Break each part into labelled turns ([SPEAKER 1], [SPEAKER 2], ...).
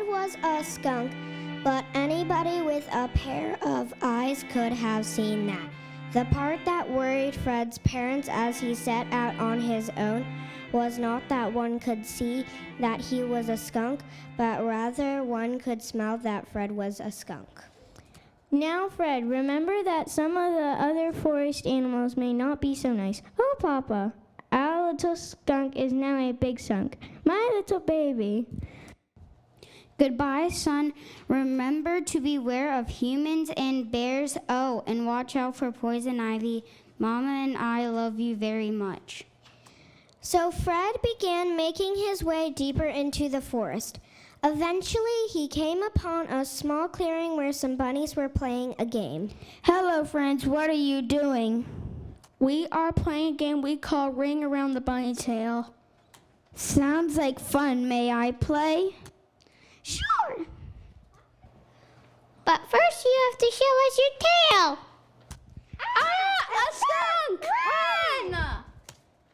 [SPEAKER 1] Fred was a skunk, but anybody with a pair of eyes could have seen that. The part that worried Fred's parents as he set out on his own was not that one could see that he was a skunk, but rather one could smell that Fred was a skunk.
[SPEAKER 2] Now, Fred, remember that some of the other forest animals may not be so nice. Oh, Papa, our little skunk is now a big skunk. My little baby.
[SPEAKER 3] Goodbye, son. Remember to beware of humans and bears. Oh, and watch out for poison ivy. Mama and I love you very much.
[SPEAKER 1] So Fred began making his way deeper into the forest. Eventually, he came upon a small clearing where some bunnies were playing a game.
[SPEAKER 2] Hello, friends. What are you doing? We are playing a game we call Ring Around the Bunny Tail. Sounds like fun. May I play?
[SPEAKER 3] Sure. But first you have to show us your tail.
[SPEAKER 2] A skunk! Run!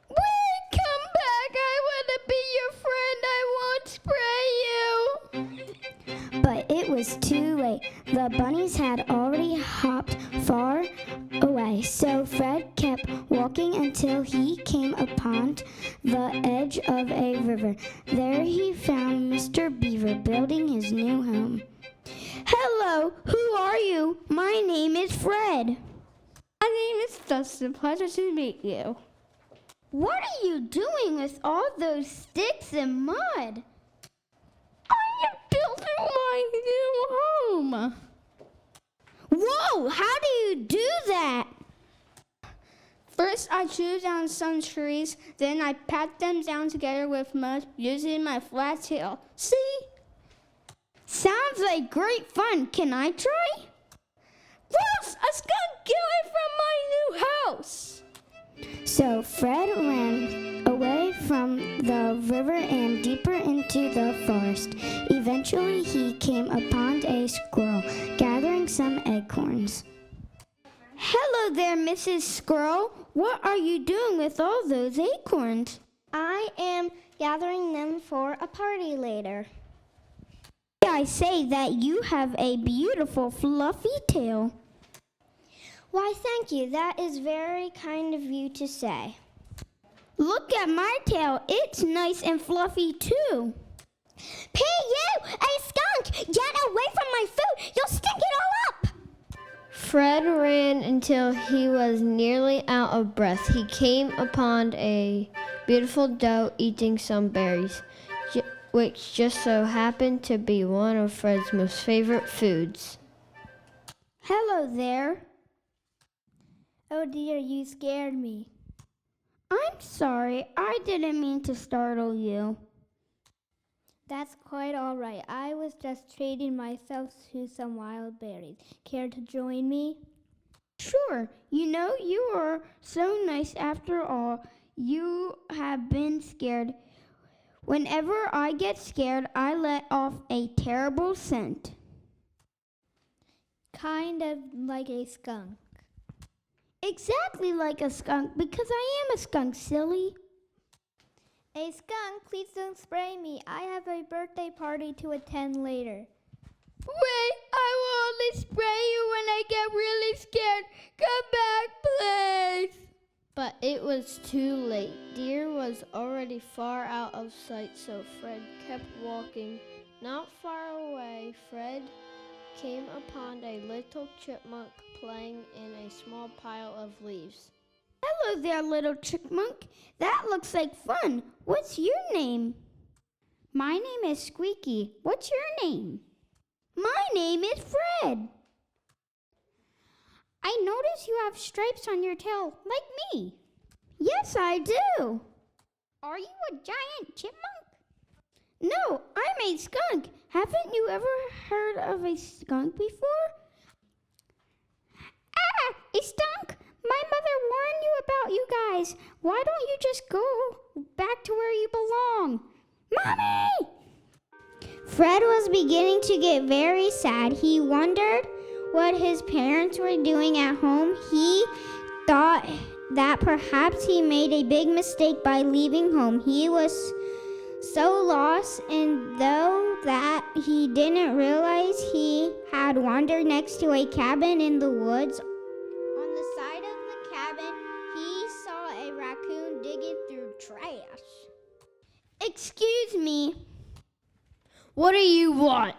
[SPEAKER 2] Wait, come back. I want to be your friend. I won't spray you. But it was too late. The bunnies had already hopped far away, so Fred kept walking until he came upon the edge of a river. There he found Mr. Beaver building his new home. Hello, who are you? My name is Fred. My name is Dustin. Pleasure to meet you. What are you doing with all those sticks and mud? I am building my new home. Whoa, how do you do that? First, I chew down some trees, then I pat them down together with mud using my flat tail. See? Sounds like great fun. Can I try? Gross! A skunk! Get away from my new house! So Fred ran away from the river and deeper into the forest. Eventually, he came upon a squirrel gathering some acorns. Hello there, Mrs. Squirrel. What are you doing with all those acorns?
[SPEAKER 1] I am gathering them for a party later.
[SPEAKER 2] I say that you have a beautiful fluffy tail.
[SPEAKER 1] Why, thank you. That is very kind of you to say.
[SPEAKER 2] Look at my tail. It's nice and fluffy too.
[SPEAKER 1] Hey, you! A skunk! Get away from my food! You'll stink it all up!
[SPEAKER 4] Fred ran until he was nearly out of breath. He came upon a beautiful doe eating some berries, which just so happened to be one of Fred's most favorite foods.
[SPEAKER 2] Hello there. Oh dear, you scared me. I'm sorry, I didn't mean to startle you. That's quite all right. I was just treating myself to some wild berries. Care to join me? Sure. You know, you are so nice after all. You have been scared. Whenever I get scared, I let off a terrible scent. Kind of like a skunk. Exactly like a skunk, because I am a skunk, silly. A skunk, please don't spray me. I have a birthday party to attend later. Wait, I will only spray you when I get really scared. Come back, please.
[SPEAKER 4] But it was too late. Deer was already far out of sight, so Fred kept walking. Not far away, Fred came upon a little chipmunk playing in a small pile of leaves.
[SPEAKER 2] Hello there, little chipmunk. That looks like fun. What's your name? My name is Squeaky. What's your name? My name is Fred. I notice you have stripes on your tail, like me. Yes, I do. Are you a giant chipmunk? No, I'm a skunk. Haven't you ever heard of a skunk before? Ah, a skunk! My mother warned you about you guys. Why don't you just go back to where you belong? Mommy! Fred was beginning to get very sad. He wondered what his parents were doing at home. He thought that perhaps he made a big mistake by leaving home. He was
[SPEAKER 3] so lost, and though that he didn't realize he had wandered next to a cabin in the woods. On the side of the cabin, he saw a raccoon digging through trash. Excuse me.
[SPEAKER 4] What do you want?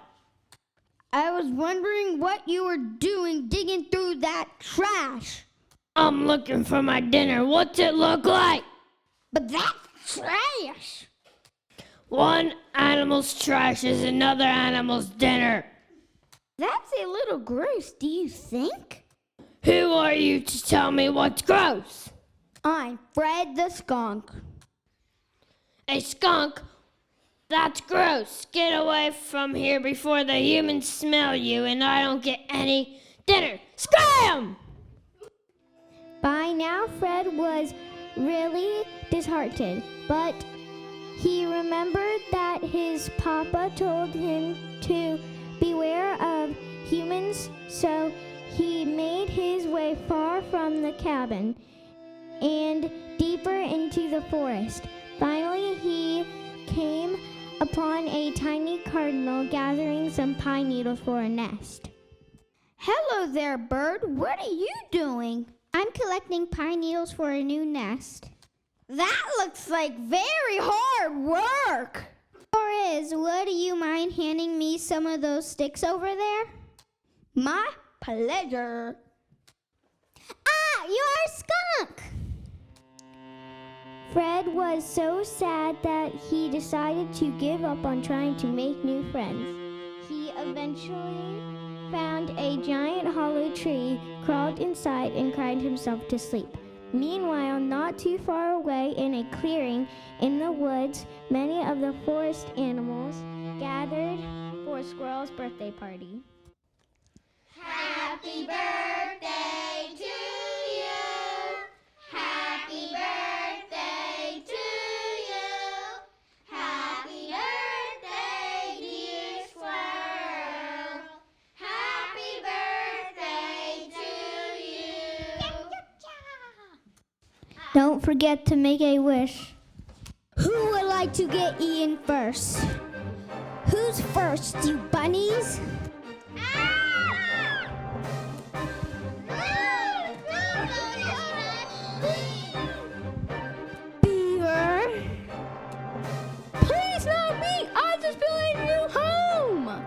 [SPEAKER 3] I was wondering what you were doing digging through that trash.
[SPEAKER 4] I'm looking for my dinner. What's it look like?
[SPEAKER 3] But that's trash.
[SPEAKER 4] One animal's trash is another animal's dinner.
[SPEAKER 3] That's a little gross, do you think?
[SPEAKER 4] Who are you to tell me what's gross?
[SPEAKER 3] I'm Fred the skunk.
[SPEAKER 4] A skunk? That's gross. Get away from here before the humans smell you and I don't get any dinner. Scram!
[SPEAKER 2] By now, Fred was really disheartened, but he remembered that his papa told him to beware of humans, so he made his way far from the cabin and deeper into the forest. Finally, he came upon a tiny cardinal gathering some pine needles for a nest.
[SPEAKER 3] Hello there, bird. What are you doing? I'm collecting pine needles for a new nest. That looks like very hard work. Or is, would you mind handing me some of those sticks over there? My pleasure. Ah, you're a skunk!
[SPEAKER 2] Fred was so sad that he decided to give up on trying to make new friends. He eventually found a giant hollow tree, crawled inside, and cried himself to sleep. Meanwhile, not too far away in a clearing in the woods, many of the forest animals gathered for Squirrel's birthday party.
[SPEAKER 3] Happy birthday to you. Happy birthday to you. Happy birthday, dear squirrel. Happy birthday to you.
[SPEAKER 2] Don't forget to make a wish. Who would like to get eaten first? Who's first, you bunnies? Beaver? Please not me! I just been you home!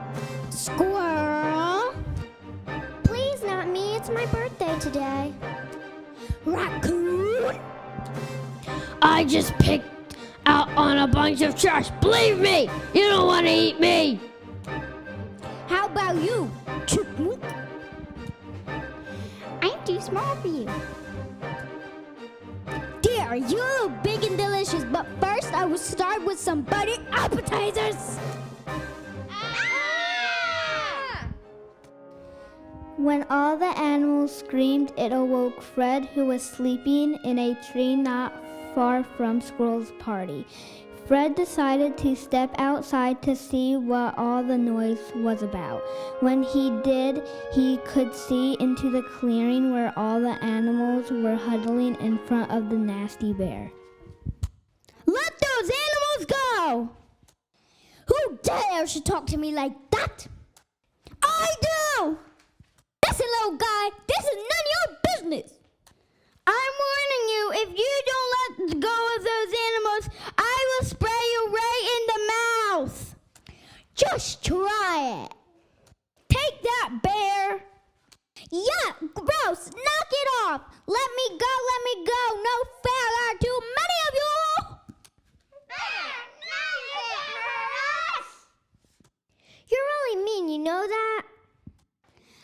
[SPEAKER 2] Squirrel? Please not me, it's my birthday today. Raccoon?
[SPEAKER 4] I just picked out on a bunch of trash. Believe me, you don't want to eat me.
[SPEAKER 2] How about you, chipmunk?
[SPEAKER 3] I'm too small for you.
[SPEAKER 2] Dear, you look big and delicious, but first I will start with some butter appetizers. When all the animals screamed, it awoke Fred, who was sleeping in a tree not far from Squirrel's party. Fred decided to step outside to see what all the noise was about. When he did, he could see into the clearing where all the animals were huddling in front of the nasty bear. Let those animals go! Who dares to talk to me like that? I do! Listen, little guy, this is none of your business. I'm warning you, if you don't let go of those animals, I will spray you right in the mouth. Just try it. Take that, bear. Yeah, gross. Knock it off. Let me go. No fair. There are too many of you. You're really mean, you know that?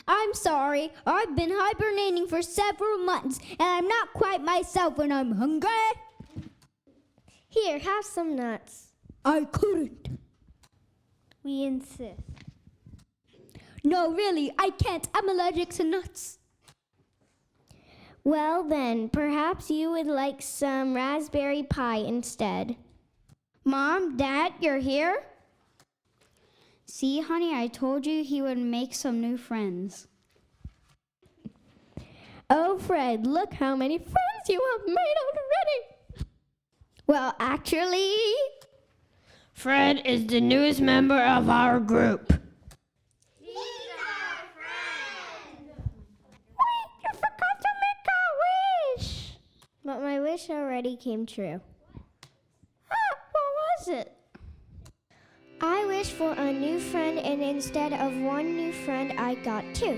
[SPEAKER 2] I'm sorry. I've been hibernating for several months, and I'm not quite myself when I'm hungry. Here, have some nuts. I couldn't. We insist. No, really, I can't. I'm allergic to nuts. Well then, perhaps you would like some raspberry pie instead.
[SPEAKER 3] Mom, Dad, you're here? See, honey, I told you he would make some new friends.
[SPEAKER 2] Oh, Fred, look how many friends you have made already. Well, actually,
[SPEAKER 4] Fred is the newest member of our group.
[SPEAKER 1] But my wish already came true.
[SPEAKER 3] What was it?
[SPEAKER 1] I wished for a new friend, and instead of one new friend, I got two.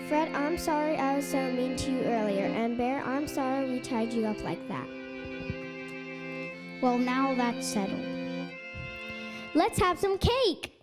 [SPEAKER 1] Fred, I'm sorry I was so mean to you earlier, and Bear, I'm sorry we tied you up like that.
[SPEAKER 3] Well, now that's settled. Let's have some cake.